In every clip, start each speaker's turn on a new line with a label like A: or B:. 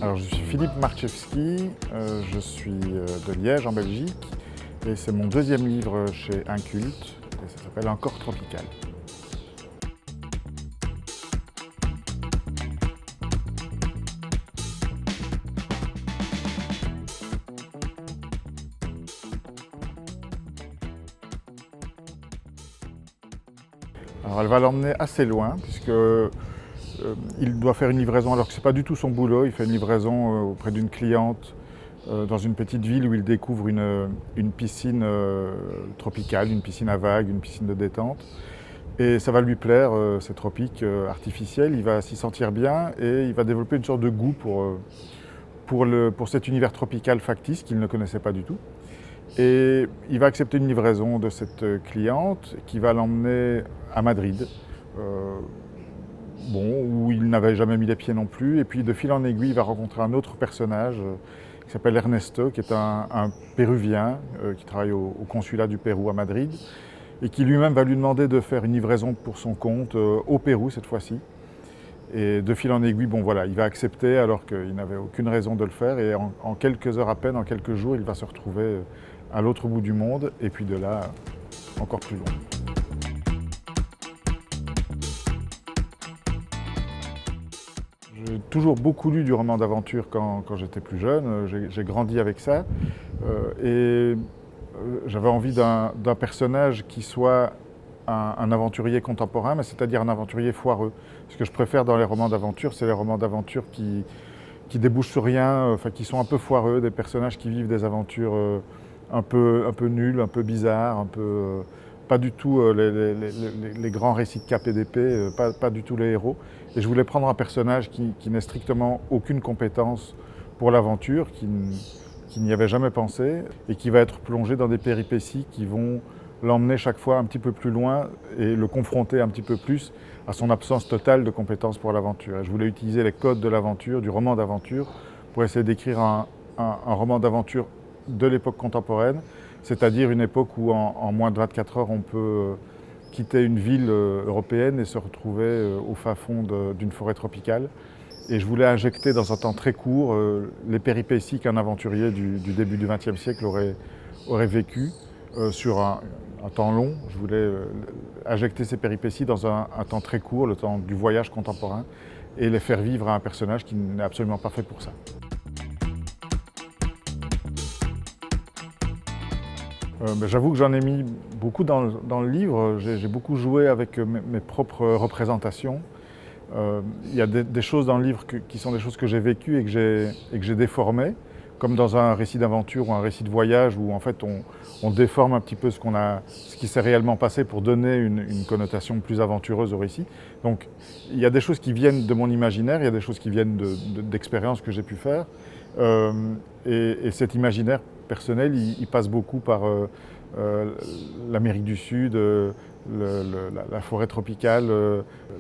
A: Alors, je suis Philippe Marczewski, je suis de Liège en Belgique et c'est mon deuxième livre chez Inculte et ça s'appelle Encore tropical. Alors elle va l'emmener assez loin puisque il doit faire une livraison alors que ce n'est pas du tout son boulot, il fait une livraison auprès d'une cliente dans une petite ville où il découvre une piscine tropicale, une piscine à vagues, une piscine de détente. Et ça va lui plaire, ces tropiques artificiels, il va s'y sentir bien et il va développer une sorte de goût pour cet univers tropical factice qu'il ne connaissait pas du tout. Et il va accepter une livraison de cette cliente qui va l'emmener à Madrid, où il n'avait jamais mis les pieds non plus. Et puis de fil en aiguille, il va rencontrer un autre personnage qui s'appelle Ernesto, qui est un Péruvien qui travaille au consulat du Pérou à Madrid et qui lui-même va lui demander de faire une livraison pour son compte au Pérou cette fois-ci. Et de fil en aiguille, il va accepter alors qu'il n'avait aucune raison de le faire. Et en quelques heures à peine, en quelques jours, il va se retrouver à l'autre bout du monde, et puis de là, encore plus loin. J'ai toujours beaucoup lu du roman d'aventure quand j'étais plus jeune, j'ai grandi avec ça, j'avais envie d'un personnage qui soit un aventurier contemporain, mais c'est-à-dire un aventurier foireux. Ce que je préfère dans les romans d'aventure, c'est les romans d'aventure qui débouchent sur rien, qui sont un peu foireux, des personnages qui vivent des aventures un peu nul, un peu bizarre, pas du tout les grands récits de cap et d'épée, pas du tout les héros. Et je voulais prendre un personnage qui n'ait strictement aucune compétence pour l'aventure, qui n'y avait jamais pensé, et qui va être plongé dans des péripéties qui vont l'emmener chaque fois un petit peu plus loin et le confronter un petit peu plus à son absence totale de compétences pour l'aventure. Et je voulais utiliser les codes de l'aventure, du roman d'aventure, pour essayer d'écrire un roman d'aventure de l'époque contemporaine, c'est-à-dire une époque où en moins de 24 heures on peut quitter une ville européenne et se retrouver au fin fond d'une forêt tropicale. Et je voulais injecter dans un temps très court les péripéties qu'un aventurier du début du XXe siècle aurait vécues sur un temps long. Je voulais injecter ces péripéties dans un temps très court, le temps du voyage contemporain, et les faire vivre à un personnage qui n'est absolument pas fait pour ça. J'avoue que j'en ai mis beaucoup dans le livre. J'ai beaucoup joué avec mes propres représentations. Il y a des choses dans le livre qui sont des choses que j'ai vécues et que j'ai déformées, comme dans un récit d'aventure ou un récit de voyage où en fait on déforme un petit peu ce qui s'est réellement passé pour donner une connotation plus aventureuse au récit. Donc il y a des choses qui viennent de mon imaginaire, il y a des choses qui viennent d'expériences que j'ai pu faire. Et cet imaginaire personnel, il passe beaucoup par l'Amérique du Sud, la forêt tropicale,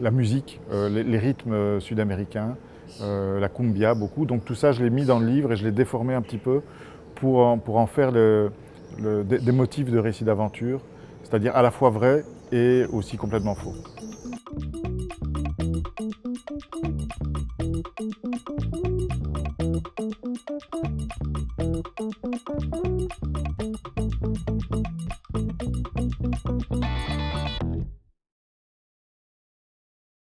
A: la musique, les rythmes sud-américains, la cumbia beaucoup. Donc tout ça, je l'ai mis dans le livre et je l'ai déformé un petit peu pour en faire des motifs de récit d'aventure, c'est-à-dire à la fois vrai et aussi complètement faux.